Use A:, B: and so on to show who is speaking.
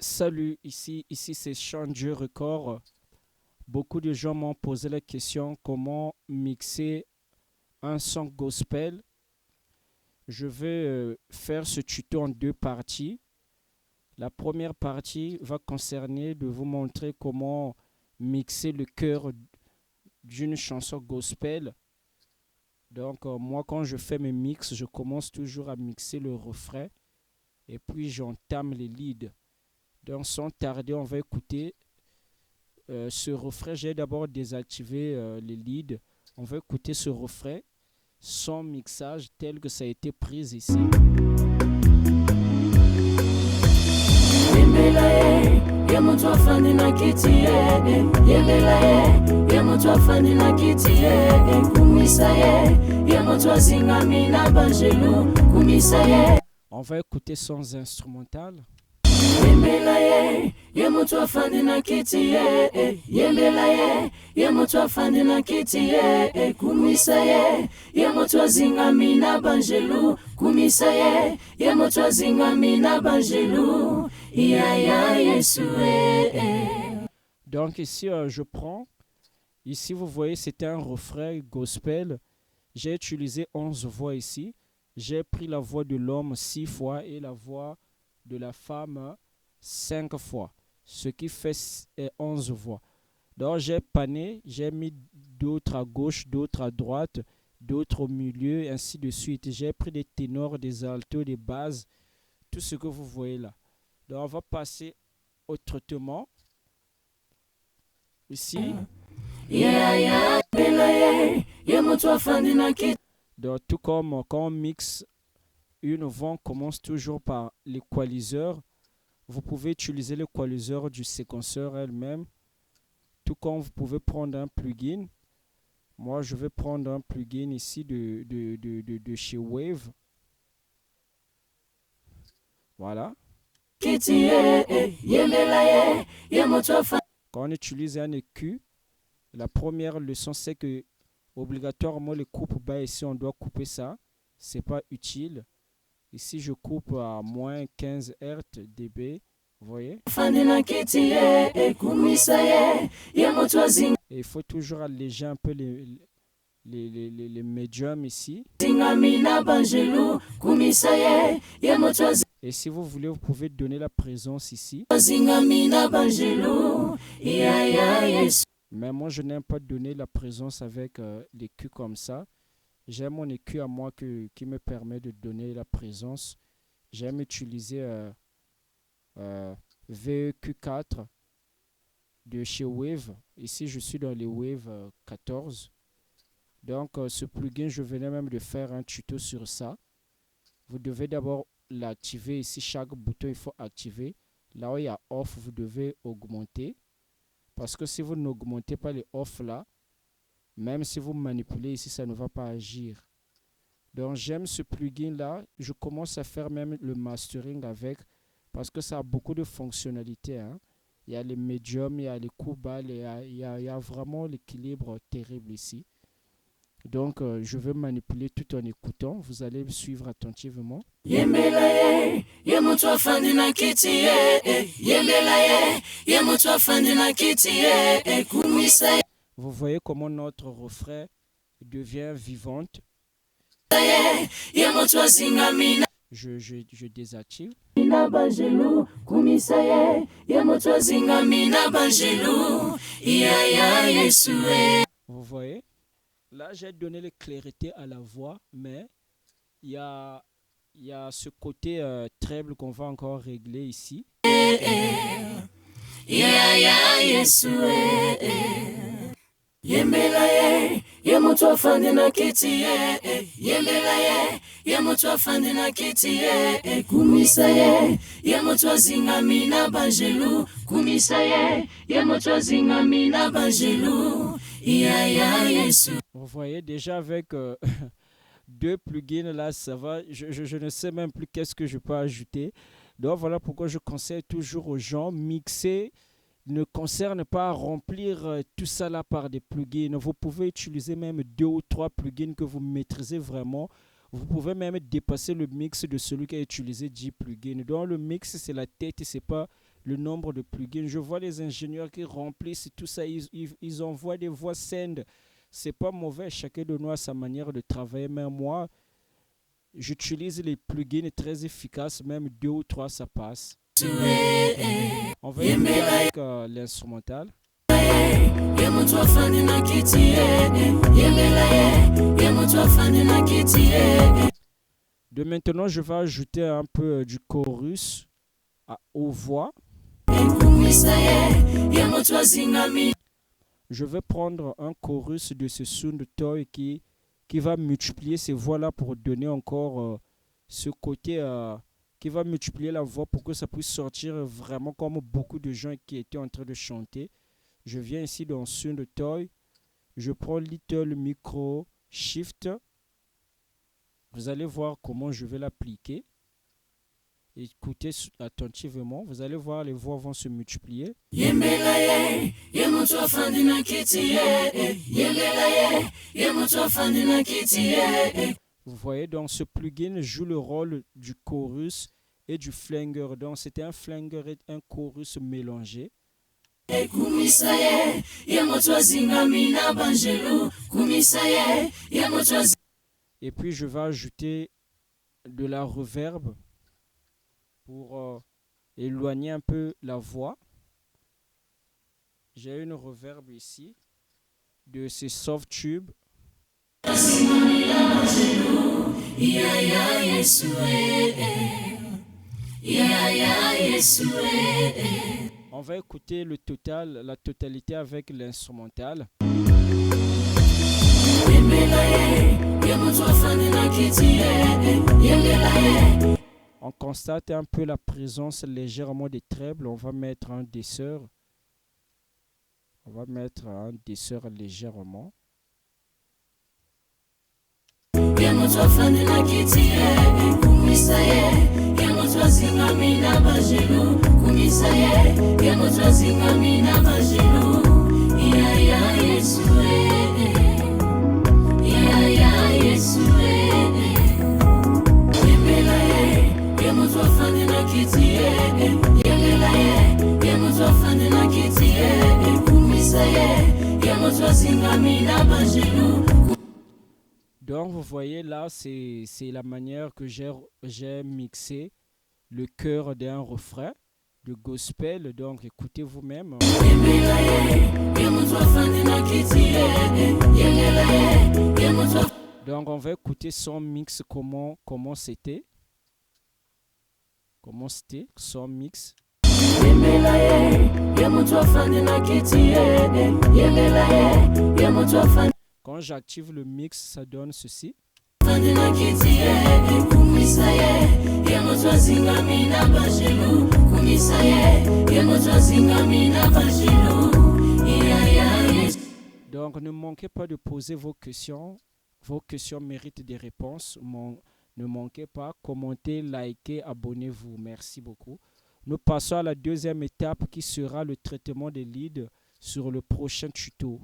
A: Salut, ici c'est Change Record. Beaucoup de gens m'ont posé la question comment mixer un son gospel. Je vais faire ce tuto en deux parties. La première partie va concerner de vous montrer comment mixer le chœur d'une chanson gospel. Donc moi quand je fais mes mix, je commence toujours à mixer le refrain et puis j'entame les leads. Donc sans tarder, on va écouter ce refrain. J'ai d'abord désactivé les leads. On va écouter ce refrain sans mixage tel que ça a été pris ici. On va écouter sans instrumental. Yembela ye moto afandi na kiti yembela ye moto afandi na kiti kumisa ye moto azingami na banjelu kumisa ye moto azingami na banjelu ya Yesu. Donc ici je prends, ici vous voyez c'était un refrain gospel. J'ai utilisé 11 voix ici. J'ai pris la voix de l'homme 6 fois et la voix de la femme 5 fois, ce qui fait 11 voix. Donc j'ai pané, j'ai mis d'autres à gauche, d'autres à droite, d'autres au milieu, ainsi de suite. J'ai pris des ténors, des altos, des basses, tout ce que vous voyez là. Donc on va passer au traitement. Ici. Donc tout comme quand on mixe une voix, on commence toujours par l'équaliseur. Vous pouvez utiliser l'équaliseur du séquenceur elle-même. Tout comme vous pouvez prendre un plugin. Moi, je vais prendre un plugin ici de chez Wave. Voilà. Quand on utilise un EQ, la première leçon, c'est que obligatoirement les coupes bas ici, on doit couper ça. C'est pas utile. Ici, je coupe à moins 15 Hz dB. Vous voyez? Et il faut toujours alléger un peu les médiums ici. Et si vous voulez, vous pouvez donner la présence ici. Mais moi, je n'aime pas donner la présence avec l'écu comme ça. J'aime mon écu à moi qui me permet de donner la présence. J'aime utiliser VEQ4 de chez Wave. Ici, je suis dans les Wave 14. Donc, ce plugin, je venais même de faire un tuto sur ça. Vous devez d'abord l'activer. Ici, chaque bouton, il faut activer. Là où il y a off, vous devez augmenter. Parce que si vous n'augmentez pas les off là, même si vous manipulez ici, ça ne va pas agir. Donc j'aime ce plugin là. Je commence à faire même le mastering avec. Parce que ça a beaucoup de fonctionnalités. Hein. Il y a les médiums, il y a les coups bas, il y a vraiment l'équilibre terrible ici. Donc je vais manipuler tout en écoutant. Vous allez me suivre attentivement. Vous voyez comment notre refrain devient vivante. Je désactive. Vous voyez? Là, j'ai donné la clarté à la voix, mais il y a ce côté treble qu'on va encore régler ici. Vous voyez déjà avec deux plugins là, ça va. Je ne sais même plus qu'est-ce que je peux ajouter. Donc voilà pourquoi je conseille toujours aux gens mixer ne concerne pas remplir tout ça là par des plugins. Vous pouvez utiliser même 2 ou 3 plugins que vous maîtrisez vraiment. Vous pouvez même dépasser le mix de celui qui a utilisé 10 plugins. Donc le mix c'est la tête, c'est pas le nombre de plugins. Je vois les ingénieurs qui remplissent tout ça, ils envoient des voix send. C'est pas mauvais, chacun de nous a sa manière de travailler, mais moi, j'utilise les plugins très efficaces, même 2 ou 3 ça passe. On va écouter avec l'instrumental. De maintenant, je vais ajouter un peu du chorus aux voix. Je vais prendre un chorus de ce Sound Toy qui va multiplier ces voix-là pour donner encore ce côté qui va multiplier la voix pour que ça puisse sortir vraiment comme beaucoup de gens qui étaient en train de chanter. Je viens ici dans Sound Toy. Je prends Little Micro Shift. Vous allez voir comment je vais l'appliquer. Écoutez attentivement. Vous allez voir, les voix vont se multiplier. Vous voyez, donc ce plugin joue le rôle du chorus et du flanger. Donc c'était un flanger et un chorus mélangé. Et puis je vais ajouter de la reverb pour éloigner un peu la voix. J'ai une reverb ici de ces soft tubes. On va écouter la totalité avec l'instrumental. On constate un peu la présence légèrement des trebles. On va mettre un déceur. Légèrement. Donc vous voyez là, c'est la manière que j'ai mixé le chœur d'un refrain de gospel. Donc écoutez vous-même. Donc on va écouter son mix, comment c'était. Son mix. Quand j'active le mix, ça donne ceci. Donc ne manquez pas de poser vos questions. Vos questions méritent des réponses. Ne manquez pas, commentez, likez, abonnez-vous. Merci beaucoup. Nous passons à la deuxième étape qui sera le traitement des leads sur le prochain tuto.